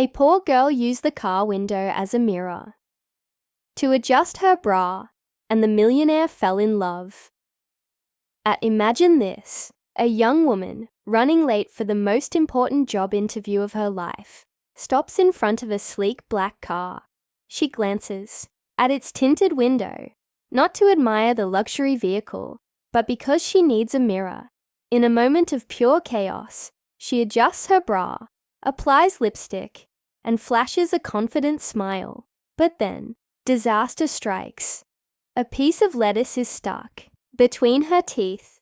A poor girl used the car window as a mirror to adjust her bra, and the millionaire fell in love. At Imagine This, a young woman, running late for the most important job interview of her life, stops in front of a sleek black car. She glances at its tinted window, not to admire the luxury vehicle, but because she needs a mirror. In a moment of pure chaos, she adjusts her bra, applies lipstick, and flashes a confident smile. But then, disaster strikes. A piece of lettuce is stuck between her teeth.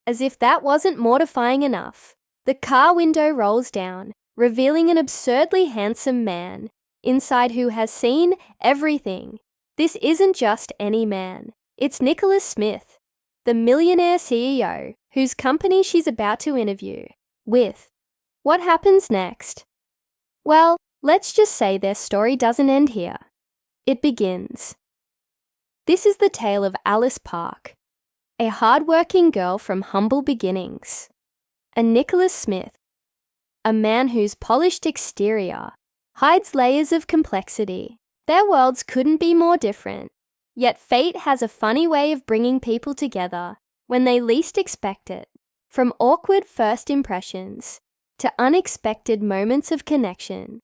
As if that wasn't mortifying enough, the car window rolls down, revealing an absurdly handsome man inside who has seen everything. This isn't just any man. It's Nicholas Smith, the millionaire CEO, whose company she's about to interview with. What happens next? Well, let's just say their story doesn't end here. It begins. This is the tale of Alice Park, a hard-working girl from humble beginnings, and Nicholas Smith, a man whose polished exterior hides layers of complexity. Their worlds couldn't be more different, yet fate has a funny way of bringing people together when they least expect it. From awkward first impressions to unexpected moments of connection,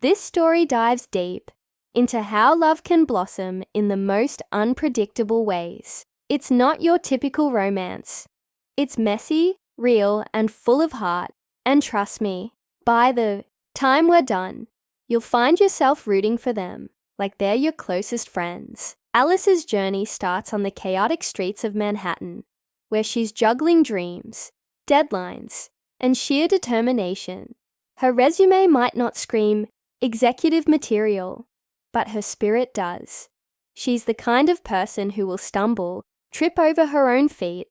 this story dives deep into how love can blossom in the most unpredictable ways. It's not your typical romance. It's messy, real, and full of heart. And trust me, by the time we're done, you'll find yourself rooting for them like they're your closest friends. Alice's journey starts on the chaotic streets of Manhattan, where she's juggling dreams, deadlines, and sheer determination. Her resume might not scream executive material, but her spirit does. She's the kind of person who will stumble, trip over her own feet,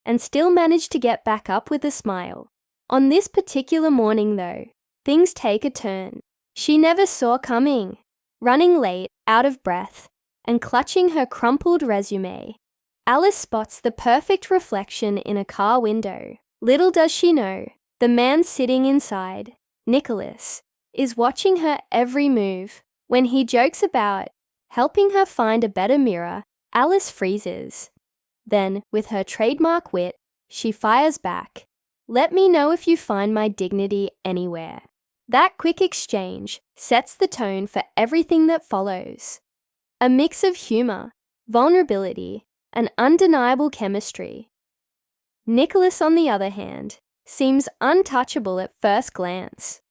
and still manage to get back up with a smile. On this particular morning, though, things take a turn she never saw coming. Running late, out of breath, and clutching her crumpled resume, Alice spots the perfect reflection in a car window. Little does she know, the man sitting inside, Nicholas, is watching her every move. When he jokes about helping her find a better mirror, Alice freezes. Then, with her trademark wit, she fires back. "Let me know if you find my dignity anywhere." That quick exchange sets the tone for everything that follows. A mix of humor, vulnerability, and undeniable chemistry. Nicholas, on the other hand, seems untouchable at first glance.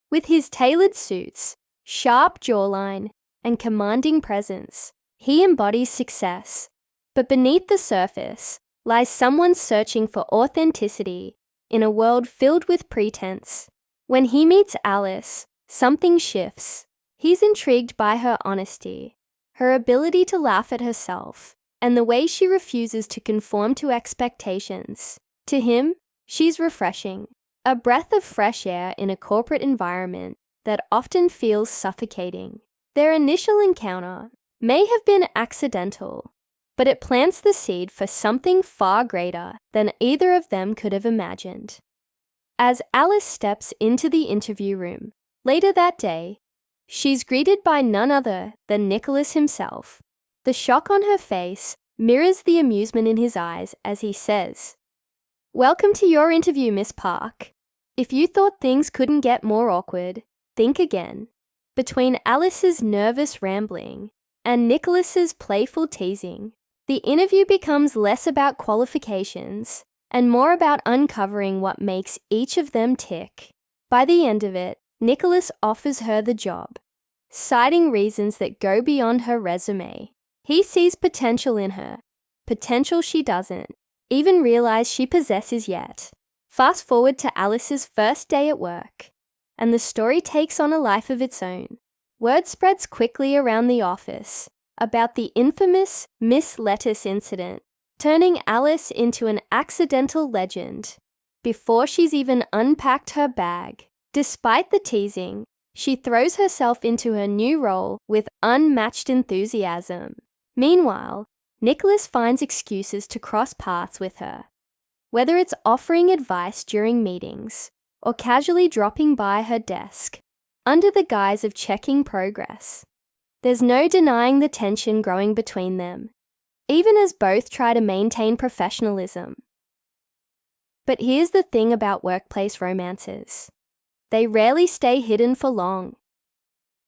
With his tailored suits, sharp jawline, and commanding presence, he embodies success. But beneath the surface lies someone searching for authenticity in a world filled with pretense. When he meets Alice, something shifts. He's intrigued by her honesty, her ability to laugh at herself, and the way she refuses to conform to expectations. To him, she's refreshing, a breath of fresh air in a corporate environment that often feels suffocating. Their initial encounter may have been accidental, but it plants the seed for something far greater than either of them could have imagined. As Alice steps into the interview room later that day, she's greeted by none other than Nicholas himself. The shock on her face mirrors the amusement in his eyes as he says, "Welcome to your interview, Miss Park. If you thought things couldn't get more awkward, think again." Between Alice's nervous rambling and Nicholas's playful teasing, the interview becomes less about qualifications and more about uncovering what makes each of them tick. By the end of it, Nicholas offers her the job, citing reasons that go beyond her resume. He sees potential in her, potential she doesn't even realize she possesses yet. Fast forward to Alice's first day at work, and the story takes on a life of its own. Word spreads quickly around the office about the infamous Miss Lettuce incident, turning Alice into an accidental legend before she's even unpacked her bag. Despite the teasing, she throws herself into her new role with unmatched enthusiasm. Meanwhile, Nicholas finds excuses to cross paths with her, whether it's offering advice during meetings or casually dropping by her desk. under the guise of checking progress. There's no denying the tension growing between them, even as both try to maintain professionalism. But here's the thing about workplace romances. They rarely stay hidden for long.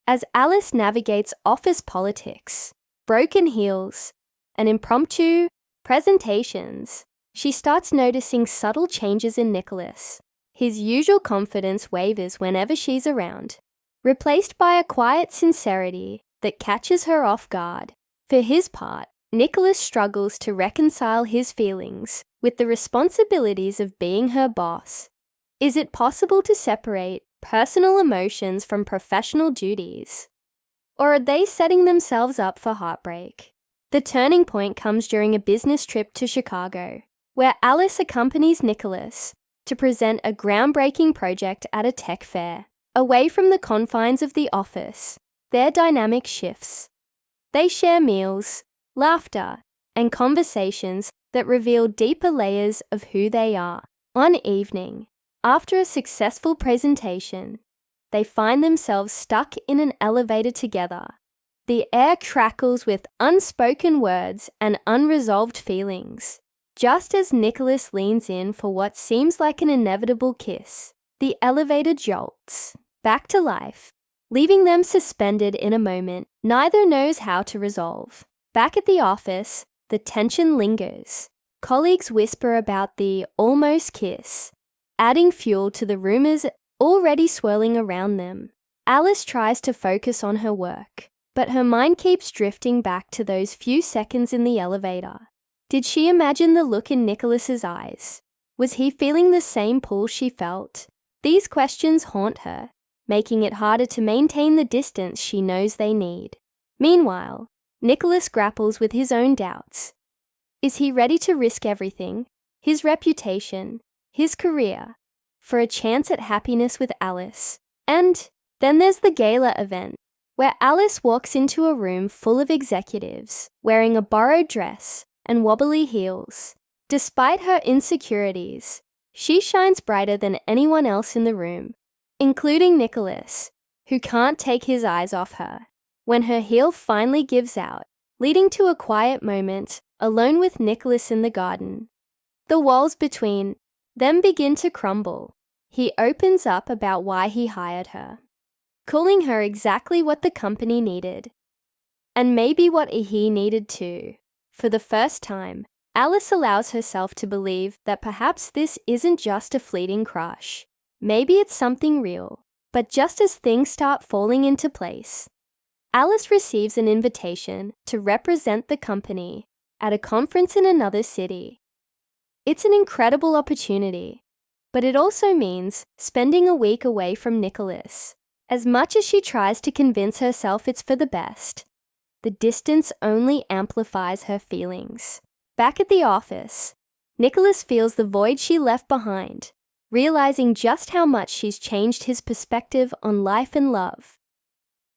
As Alice navigates office politics, broken heels, and impromptu presentations, she starts noticing subtle changes in Nicholas. His usual confidence wavers whenever she's around, replaced by a quiet sincerity that catches her off guard. For his part, Nicholas struggles to reconcile his feelings with the responsibilities of being her boss. Is it possible to separate personal emotions from professional duties? Or are they setting themselves up for heartbreak? The turning point comes during a business trip to Chicago, where Alice accompanies Nicholas to present a groundbreaking project at a tech fair. Away from the confines of the office, their dynamic shifts. They share meals, laughter, and conversations that reveal deeper layers of who they are. One evening, after a successful presentation, they find themselves stuck in an elevator together. The air crackles with unspoken words and unresolved feelings. Just as Nicholas leans in for what seems like an inevitable kiss, the elevator jolts back to life, leaving them suspended in a moment neither knows how to resolve. Back at the office, the tension lingers. Colleagues whisper about the almost kiss, adding fuel to the rumors already swirling around them. Alice tries to focus on her work, but her mind keeps drifting back to those few seconds in the elevator. Did she imagine the look in Nicholas's eyes? Was he feeling the same pull she felt? These questions haunt her, making it harder to maintain the distance she knows they need. Meanwhile, Nicholas grapples with his own doubts. Is he ready to risk everything, his reputation, his career, for a chance at happiness with Alice? And then there's the gala event, where Alice walks into a room full of executives, wearing a borrowed dress and wobbly heels. Despite her insecurities, she shines brighter than anyone else in the room, including Nicholas, who can't take his eyes off her. When her heel finally gives out, leading to a quiet moment alone with Nicholas in the garden, the walls between them begin to crumble. He opens up about why he hired her, calling her exactly what the company needed, and maybe what he needed too. For the first time, Alice allows herself to believe that perhaps this isn't just a fleeting crush. Maybe it's something real. But just as things start falling into place, Alice receives an invitation to represent the company at a conference in another city. It's an incredible opportunity, but it also means spending a week away from Nicholas. As much as she tries to convince herself it's for the best, the distance only amplifies her feelings. Back at the office, Nicholas feels the void she left behind, realizing just how much she's changed his perspective on life and love.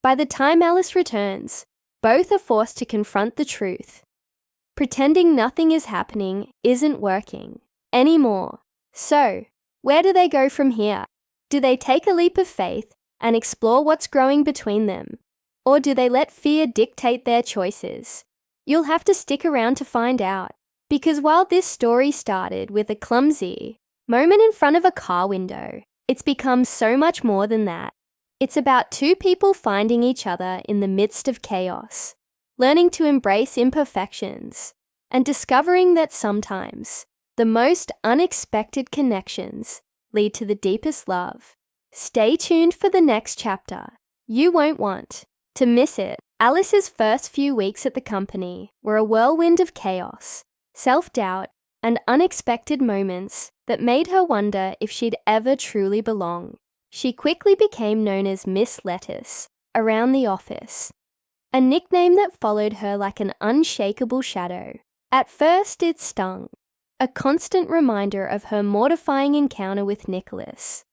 By the time Alice returns, both are forced to confront the truth. Pretending nothing is happening isn't working anymore. So, where do they go from here? Do they take a leap of faith and explore what's growing between them? Or do they let fear dictate their choices? You'll have to stick around to find out. Because while this story started with a clumsy moment in front of a car window, it's become so much more than that. It's about two people finding each other in the midst of chaos, learning to embrace imperfections, and discovering that sometimes the most unexpected connections lead to the deepest love. Stay tuned for the next chapter. You won't want to miss it. Alice's first few weeks at the company were a whirlwind of chaos, self-doubt, and unexpected moments that made her wonder if she'd ever truly belong. She quickly became known as Miss Lettuce around the office, a nickname that followed her like an unshakable shadow. At first it stung, a constant reminder of her mortifying encounter with Nicholas.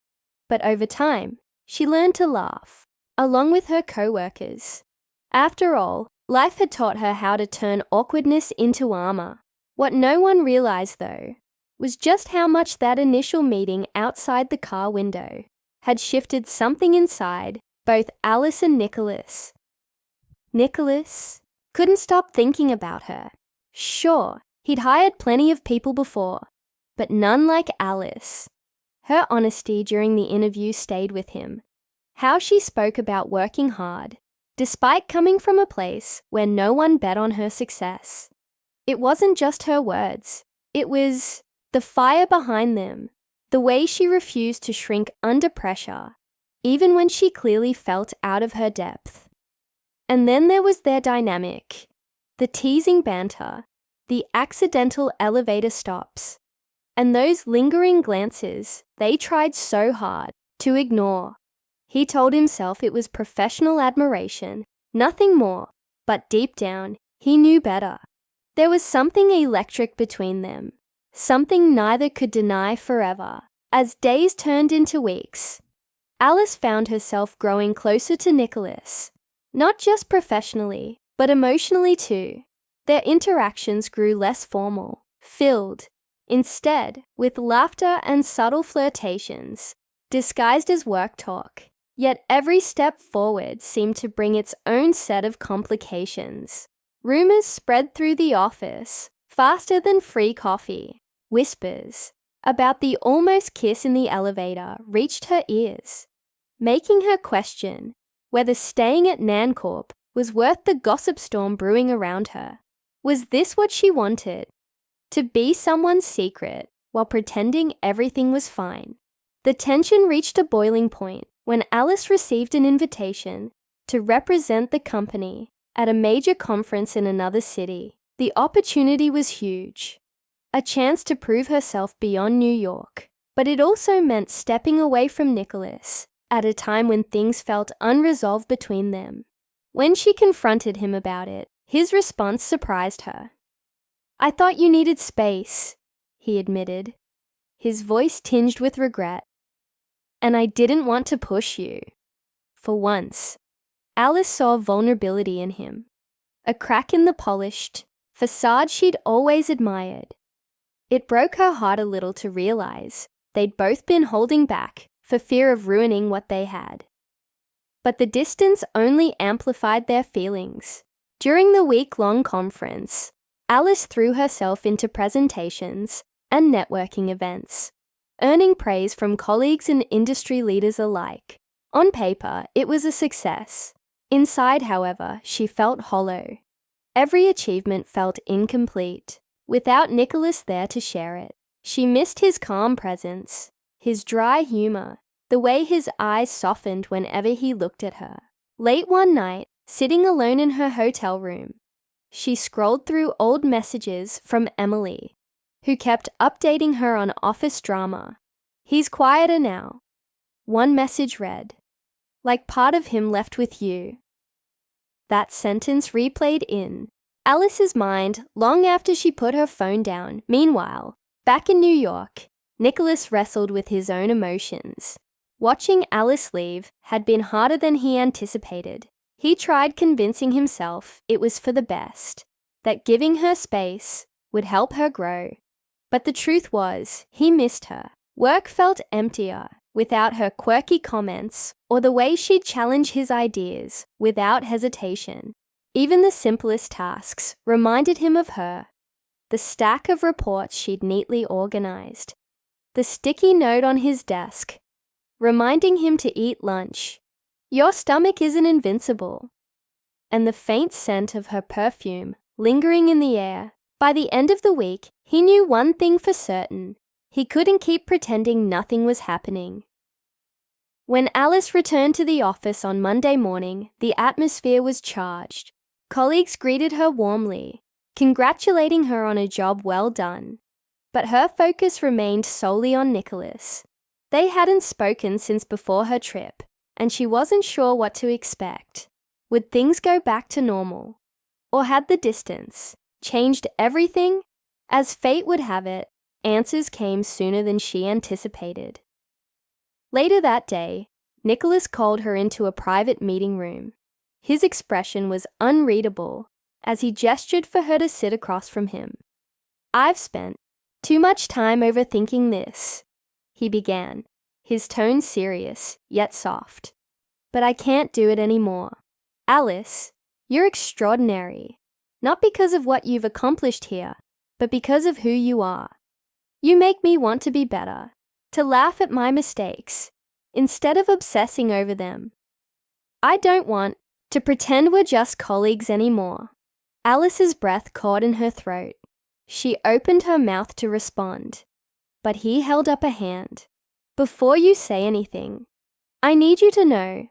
But over time, she learned to laugh, along with her co-workers. After all, life had taught her how to turn awkwardness into armor. What no one realized, though, was just how much that initial meeting outside the car window had shifted something inside both Alice and Nicholas. Nicholas couldn't stop thinking about her. Sure, he'd hired plenty of people before, but none like Alice. Her honesty during the interview stayed with him. How she spoke about working hard, despite coming from a place where no one bet on her success. It wasn't just her words. It was the fire behind them, the way she refused to shrink under pressure, even when she clearly felt out of her depth. And then there was their dynamic, the teasing banter, the accidental elevator stops, and those lingering glances they tried so hard to ignore. He told himself it was professional admiration, nothing more, but deep down, he knew better. There was something electric between them, something neither could deny forever. As days turned into weeks, Alice found herself growing closer to Nicholas, not just professionally, but emotionally too. Their interactions grew less formal, filled, instead, with laughter and subtle flirtations, disguised as work talk. Yet every step forward seemed to bring its own set of complications. Rumors spread through the office, faster than free coffee. Whispers about the almost kiss in the elevator reached her ears, making her question whether staying at Nancorp was worth the gossip storm brewing around her. Was this what she wanted? To be someone's secret while pretending everything was fine. The tension reached a boiling point when Alice received an invitation to represent the company at a major conference in another city. The opportunity was huge, a chance to prove herself beyond New York, but it also meant stepping away from Nicholas at a time when things felt unresolved between them. When she confronted him about it, his response surprised her. "I thought you needed space," he admitted, his voice tinged with regret. "And I didn't want to push you." For once, Alice saw vulnerability in him, a crack in the polished facade she'd always admired. It broke her heart a little to realize they'd both been holding back for fear of ruining what they had. But the distance only amplified their feelings. During the week-long conference, Alice threw herself into presentations and networking events, earning praise from colleagues and industry leaders alike. On paper, it was a success. Inside, however, she felt hollow. Every achievement felt incomplete, without Nicholas there to share it. She missed his calm presence, his dry humor, the way his eyes softened whenever he looked at her. Late one night, sitting alone in her hotel room, she scrolled through old messages from Emily, who kept updating her on office drama. "He's quieter now." One message read, "Like part of him left with you." That sentence replayed in Alice's mind long after she put her phone down. Meanwhile, back in New York, Nicholas wrestled with his own emotions. Watching Alice leave had been harder than he anticipated. He tried convincing himself it was for the best, that giving her space would help her grow. But the truth was, he missed her. Work felt emptier without her quirky comments or the way she'd challenge his ideas without hesitation. Even the simplest tasks reminded him of her. The stack of reports she'd neatly organized, the sticky note on his desk, reminding him to eat lunch. "Your stomach isn't invincible." And the faint scent of her perfume lingering in the air. By the end of the week, he knew one thing for certain. He couldn't keep pretending nothing was happening. When Alice returned to the office on Monday morning, the atmosphere was charged. Colleagues greeted her warmly, congratulating her on a job well done. But her focus remained solely on Nicholas. They hadn't spoken since before her trip, and she wasn't sure what to expect. Would things go back to normal? Or had the distance changed everything? As fate would have it, answers came sooner than she anticipated. Later that day, Nicholas called her into a private meeting room. His expression was unreadable as he gestured for her to sit across from him. "I've spent too much time overthinking this," he began, his tone serious yet soft. but I can't do it anymore. Alice, you're extraordinary, not because of what you've accomplished here, but because of who you are. You make me want to be better, to laugh at my mistakes, instead of obsessing over them. I don't want to pretend we're just colleagues anymore." Alice's breath caught in her throat. She opened her mouth to respond, but he held up a hand. "Before you say anything, I need you to know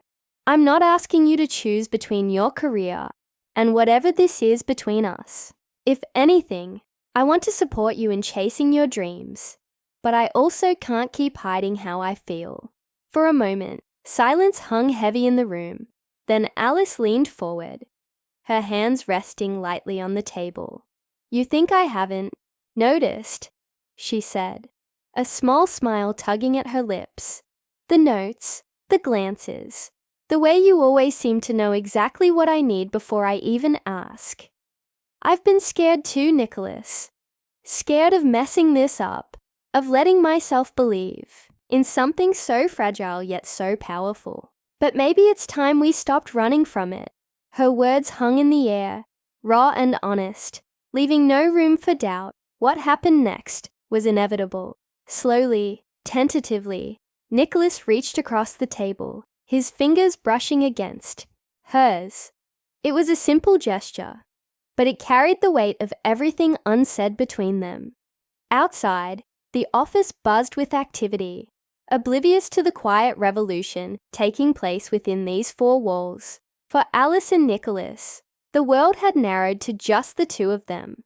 I'm not asking you to choose between your career and whatever this is between us. If anything, I want to support you in chasing your dreams, but I also can't keep hiding how I feel." For a moment, silence hung heavy in the room. Then Alice leaned forward, her hands resting lightly on the table. "You think I haven't noticed?" she said, a small smile tugging at her lips. "The notes, the glances, the way you always seem to know exactly what I need before I even ask. I've been scared too, Nicholas. Scared of messing this up, of letting myself believe in something so fragile yet so powerful. But maybe it's time we stopped running from it." Her words hung in the air, raw and honest, leaving no room for doubt. What happened next was inevitable. Slowly, tentatively, Nicholas reached across the table, his fingers brushing against hers. It was a simple gesture, but it carried the weight of everything unsaid between them. Outside, the office buzzed with activity, oblivious to the quiet revolution taking place within these four walls. For Alice and Nicholas, the world had narrowed to just the two of them.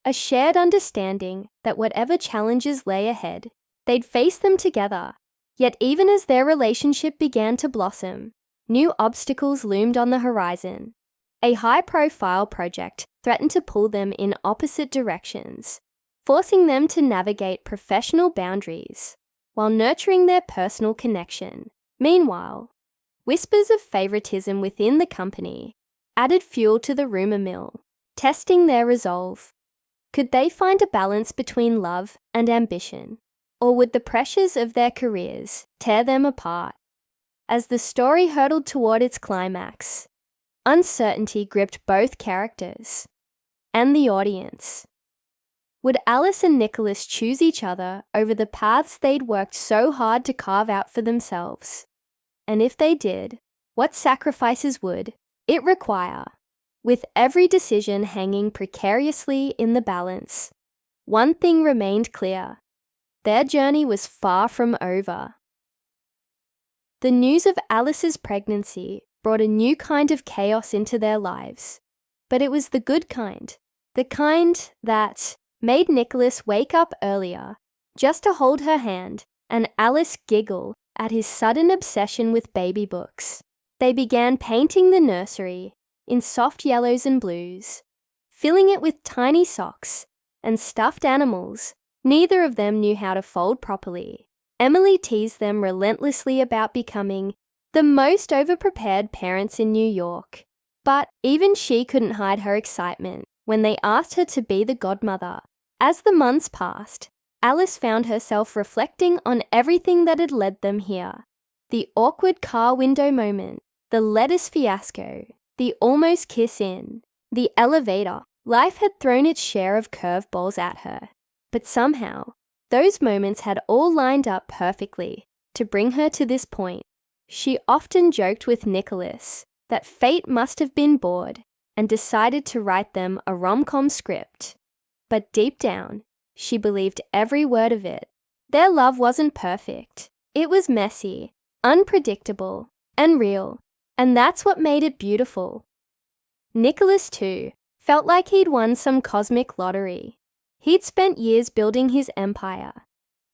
A shared understanding that whatever challenges lay ahead, they'd face them together. Yet even as their relationship began to blossom, new obstacles loomed on the horizon. A high-profile project threatened to pull them in opposite directions, forcing them to navigate professional boundaries while nurturing their personal connection. Meanwhile, whispers of favoritism within the company added fuel to the rumor mill, testing their resolve. Could they find a balance between love and ambition, or would the pressures of their careers tear them apart? As the story hurtled toward its climax, uncertainty gripped both characters and the audience. Would Alice and Nicholas choose each other over the paths they'd worked so hard to carve out for themselves? And if they did, what sacrifices would it require? With every decision hanging precariously in the balance, one thing remained clear: their journey was far from over. The news of Alice's pregnancy brought a new kind of chaos into their lives, but it was the good kind, the kind that made Nicholas wake up earlier just to hold her hand and Alice giggle at his sudden obsession with baby books. They began painting the nursery in soft yellows and blues, filling it with tiny socks and stuffed animals. Neither of them knew how to fold properly. Emily teased them relentlessly about becoming the most overprepared parents in New York, but even she couldn't hide her excitement when they asked her to be the godmother. As the months passed, Alice found herself reflecting on everything that had led them here. The awkward car window moment, the lettuce fiasco, the almost kiss in, the elevator. Life had thrown its share of curveballs at her, but somehow, those moments had all lined up perfectly to bring her to this point. She often joked with Nicholas that fate must have been bored and decided to write them a rom-com script. But deep down, she believed every word of it. Their love wasn't perfect. It was messy, unpredictable, and real, and that's what made it beautiful. Nicholas, too, felt like he'd won some cosmic lottery. He'd spent years building his empire,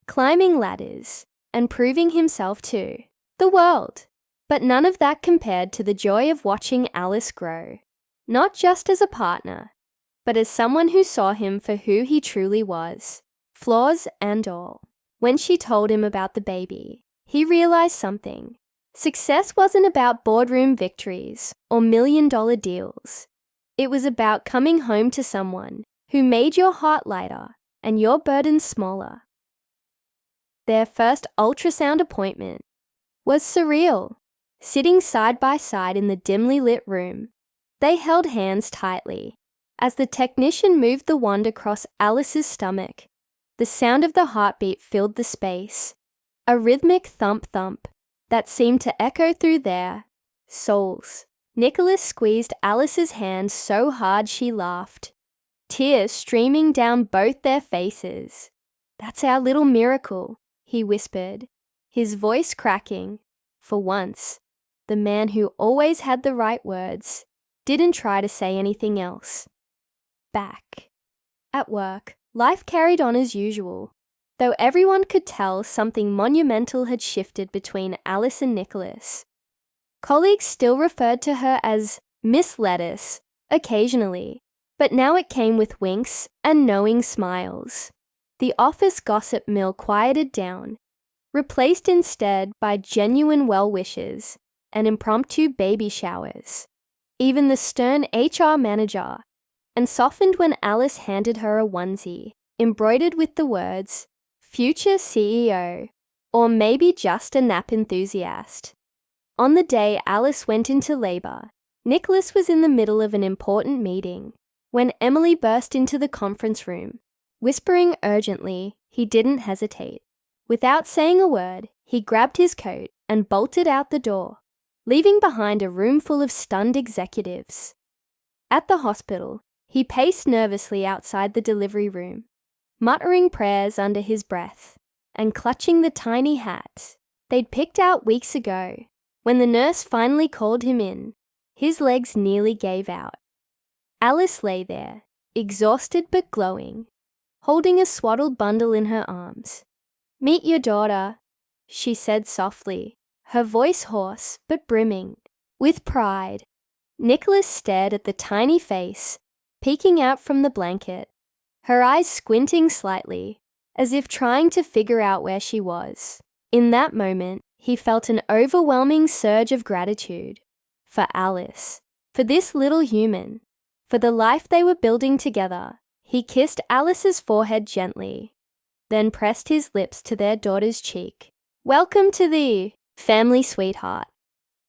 climbing ladders, and proving himself to the world. But none of that compared to the joy of watching Alice grow, not just as a partner, but as someone who saw him for who he truly was, flaws and all. When she told him about the baby, he realized something. Success wasn't about boardroom victories or million-dollar deals. It was about coming home to someone who made your heart lighter and your burdens smaller. Their first ultrasound appointment was surreal. sitting side by side in the dimly lit room. They held hands tightly. As the technician moved the wand across Alice's stomach, the sound of the heartbeat filled the space, a rhythmic thump-thump that seemed to echo through their souls. Nicholas squeezed Alice's hand so hard she laughed, tears streaming down both their faces. "That's our little miracle," he whispered, his voice cracking. For once, the man who always had the right words didn't try to say anything else. Back at work, life carried on as usual, though everyone could tell something monumental had shifted between Alice and Nicholas. Colleagues still referred to her as Miss Lettuce occasionally, but now it came with winks and knowing smiles. The office gossip mill quieted down, replaced instead by genuine well wishes and impromptu baby showers. Even the stern HR manager, and softened when Alice handed her a onesie, embroidered with the words, "Future CEO," or maybe just a nap enthusiast. On the day Alice went into labor, Nicholas was in the middle of an important meeting when Emily burst into the conference room. Whispering urgently, he didn't hesitate. Without saying a word, he grabbed his coat and bolted out the door, leaving behind a room full of stunned executives. At the hospital, he paced nervously outside the delivery room, muttering prayers under his breath and clutching the tiny hat they'd picked out weeks ago. When the nurse finally called him in, his legs nearly gave out. Alice lay there, exhausted but glowing, holding a swaddled bundle in her arms. "Meet your daughter," she said softly, her voice hoarse but brimming with pride. Nicholas stared at the tiny face peeking out from the blanket, her eyes squinting slightly, as if trying to figure out where she was. In that moment, he felt an overwhelming surge of gratitude for Alice, for this little human, for the life they were building together. He kissed Alice's forehead gently, then pressed his lips to their daughter's cheek. "Welcome to the family, sweetheart."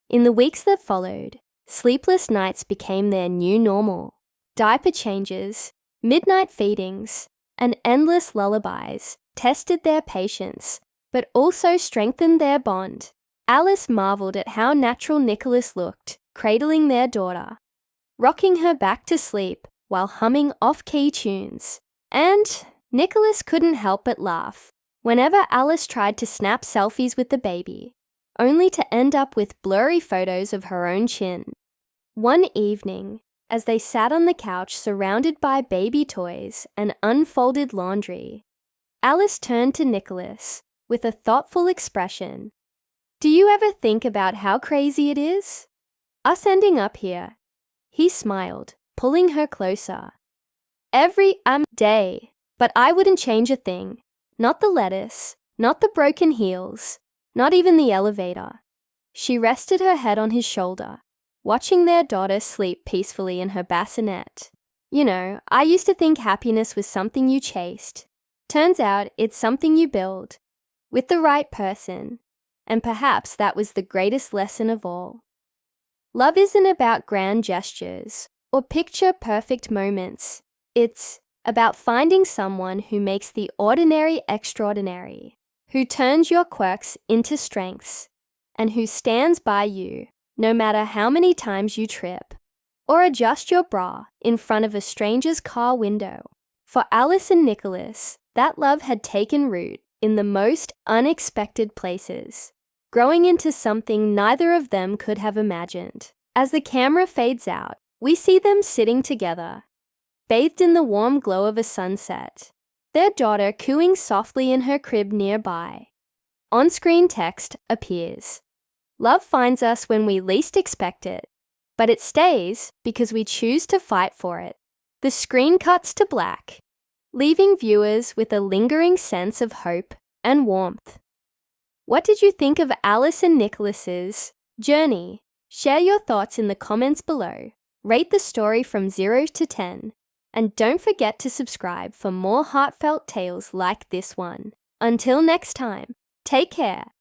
In the weeks that followed, sleepless nights became their new normal. Diaper changes, midnight feedings, and endless lullabies tested their patience, but also strengthened their bond. Alice marveled at how natural Nicholas looked, cradling their daughter, rocking her back to sleep while humming off-key tunes. And Nicholas couldn't help but laugh whenever Alice tried to snap selfies with the baby, only to end up with blurry photos of her own chin. One evening, as they sat on the couch surrounded by baby toys and unfolded laundry, Alice turned to Nicholas with a thoughtful expression. "Do you ever think about how crazy it is? Us ending up here?" He smiled, pulling her closer. "Every day, but I wouldn't change a thing. Not the lettuce, not the broken heels, not even the elevator." She rested her head on his shoulder, watching their daughter sleep peacefully in her bassinet. "You know, I used to think happiness was something you chased. Turns out it's something you build, with the right person, and perhaps that was the greatest lesson of all. Love isn't about grand gestures or picture-perfect moments. It's about finding someone who makes the ordinary extraordinary, who turns your quirks into strengths, and who stands by you no matter how many times you trip or adjust your bra in front of a stranger's car window." For Alice and Nicholas, that love had taken root in the most unexpected places, growing into something neither of them could have imagined. As the camera fades out, we see them sitting together, bathed in the warm glow of a sunset, their daughter cooing softly in her crib nearby. On-screen text appears. Love finds us when we least expect it, but it stays because we choose to fight for it. The screen cuts to black, leaving viewers with a lingering sense of hope and warmth. What did you think of Alice and Nicholas's journey? Share your thoughts in the comments below. Rate the story from 0 to 10. And don't forget to subscribe for more heartfelt tales like this one. Until next time, take care